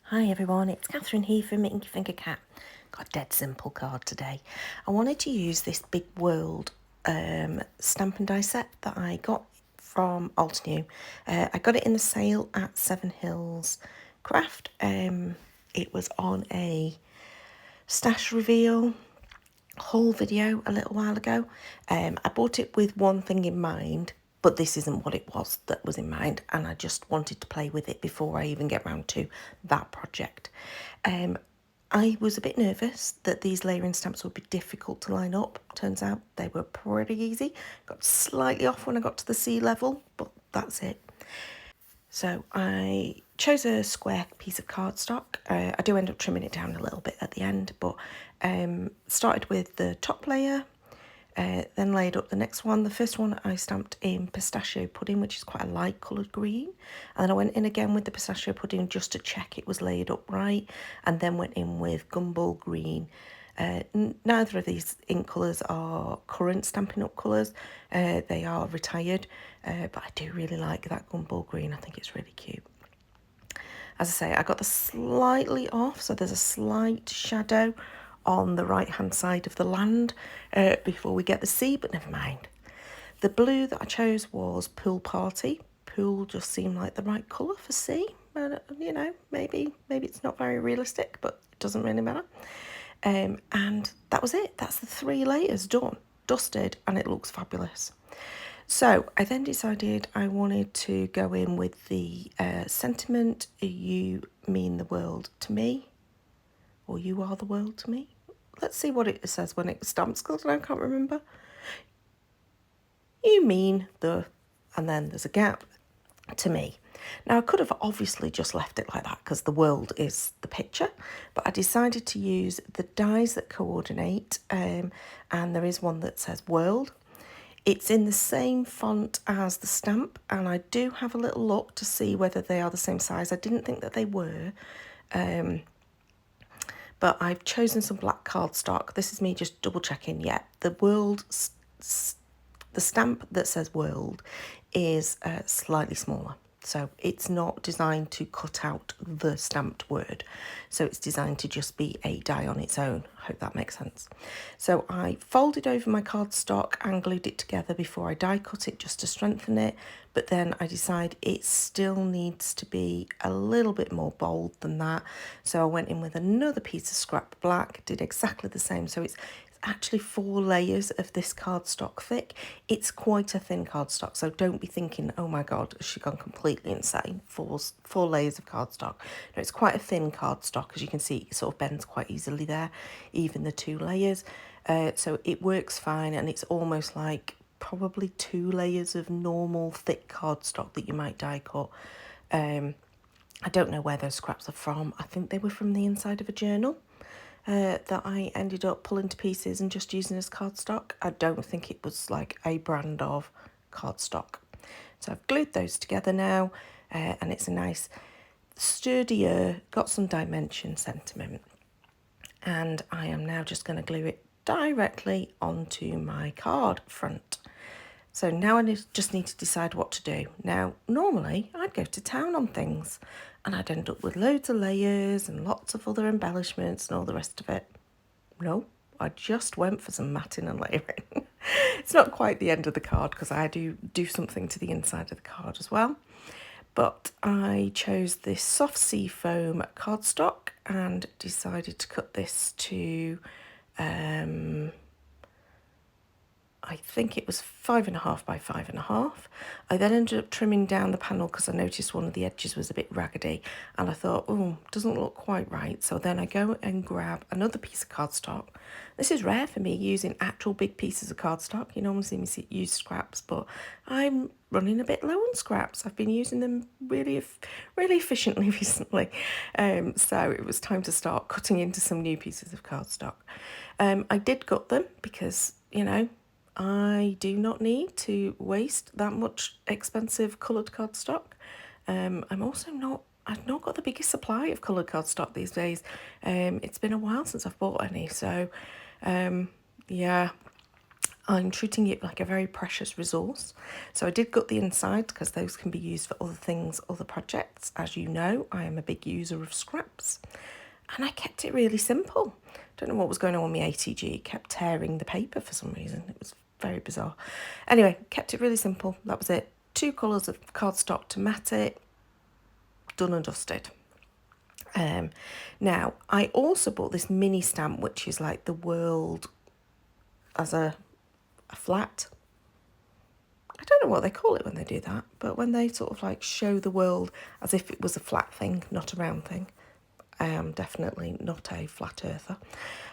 Hi everyone, it's Catherine here from Inky Finger Cat. Got a dead simple card today. I wanted to use this Big World stamp and die set that I got from Altenew. I got it in the sale at Seven Hills Craft. It was on a stash reveal haul video a little while ago. I bought it with one thing in mind, but this isn't what it was that was in mind, and I just wanted to play with it before I even get round to that project. I was a bit nervous that these layering stamps would be difficult to line up. Turns out they were pretty easy. Got slightly off when I got to the sea level, but that's it. So I chose a square piece of cardstock. I do end up trimming it down a little bit at the end, but started with the top layer, then laid up the next one. The first one I stamped in pistachio pudding, which is quite a light coloured green. And then I went in again with the pistachio pudding just to check it was laid up right. And then went in with gumball green. Neither of these ink colours are current Stampin' Up colours. They are retired, but I do really like that gumball green. I think it's really cute. As I say, I got the slightly off, so there's a slight shadow on the right hand side of the land before we get the sea, but never mind. The blue that I chose was Pool Party. Pool just seemed like the right colour for sea. You know, maybe it's not very realistic, but it doesn't really matter. And that was it. That's the 3 layers done, dusted, and it looks fabulous. So I then decided I wanted to go in with the sentiment, you mean the world to me, or you are the world to me. Let's see what it says when it stamps, because I can't remember. You mean the, and then there's a gap, to me. Now, I could have obviously just left it like that because the world is the picture, but I decided to use the dies that coordinate, and there is one that says world. It's in the same font as the stamp, and I do have a little look to see whether they are the same size. I didn't think that they were, but I've chosen some black cardstock. This is me just double checking. Yeah, the world, the stamp that says world is slightly smaller. So it's not designed to cut out the stamped word. So it's designed to just be a die on its own. I hope that makes sense. So I folded over my cardstock and glued it together before I die cut it just to strengthen it. But then I decide it still needs to be a little bit more bold than that. So I went in with another piece of scrap black, did exactly the same. So it's actually 4 layers of this cardstock thick. It's quite a thin cardstock, so don't be thinking, oh my god, has she gone completely insane? 4 layers of cardstock. No, it's quite a thin cardstock. As you can see, it sort of bends quite easily there, even the 2 layers. So it works fine, and it's almost like probably 2 layers of normal thick cardstock that you might die cut. I don't know where those scraps are from. I think they were from the inside of a journal. That I ended up pulling to pieces and just using as cardstock. I don't think it was like a brand of cardstock. So I've glued those together now, and it's a nice sturdier, got some dimension sentiment. And I am now just going to glue it directly onto my card front. So now I just need to decide what to do. Now, normally I'd go to town on things and I'd end up with loads of layers and lots of other embellishments and all the rest of it. No, I just went for some matting and layering. It's not quite the end of the card because I do something to the inside of the card as well. But I chose this soft sea foam cardstock and decided to cut this to I think it was 5.5 by 5.5. I then ended up trimming down the panel because I noticed one of the edges was a bit raggedy, and I thought, oh, doesn't look quite right. So then I go and grab another piece of cardstock. This is rare for me, using actual big pieces of cardstock. You normally see me use scraps, but I'm running a bit low on scraps. I've been using them really efficiently recently. So it was time to start cutting into some new pieces of cardstock. I did gut them because, you know, I do not need to waste that much expensive coloured cardstock. I'm also not, I've not got the biggest supply of coloured cardstock these days. It's been a while since I've bought any, so yeah, I'm treating it like a very precious resource. So I did gut the inside because those can be used for other things, other projects. As you know, I am a big user of scraps. And I kept it really simple. Don't know what was going on with my ATG. It kept tearing the paper for some reason. It was very bizarre. Anyway, kept it really simple. That was it. 2 colours of cardstock to mat it. Done and dusted. Now, I also bought this mini stamp, which is like the world as a flat. I don't know what they call it when they do that, but when they sort of like show the world as if it was a flat thing, not a round thing. I am definitely not a flat earther.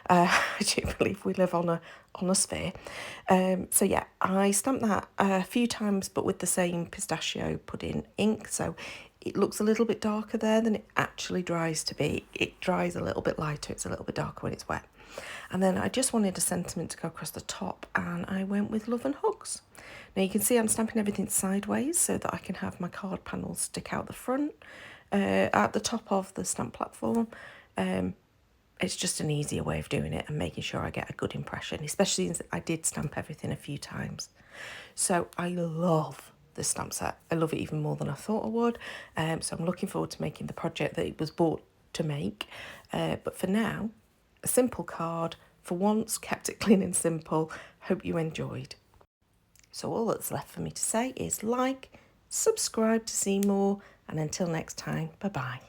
I do believe we live on a sphere. So yeah, I stamped that a few times, but with the same pistachio pudding ink. So it looks a little bit darker there than it actually dries to be. It dries a little bit lighter. It's a little bit darker when it's wet. And then I just wanted a sentiment to go across the top, and I went with love and hugs. Now you can see I'm stamping everything sideways so that I can have my card panels stick out the front. At the top of the stamp platform. It's just an easier way of doing it and making sure I get a good impression, especially since I did stamp everything a few times. So I love this stamp set. I love it even more than I thought I would. So I'm looking forward to making the project that it was bought to make. But for now, a simple card. For once, kept it clean and simple. Hope you enjoyed. So all that's left for me to say is like, subscribe to see more, and until next time, bye-bye.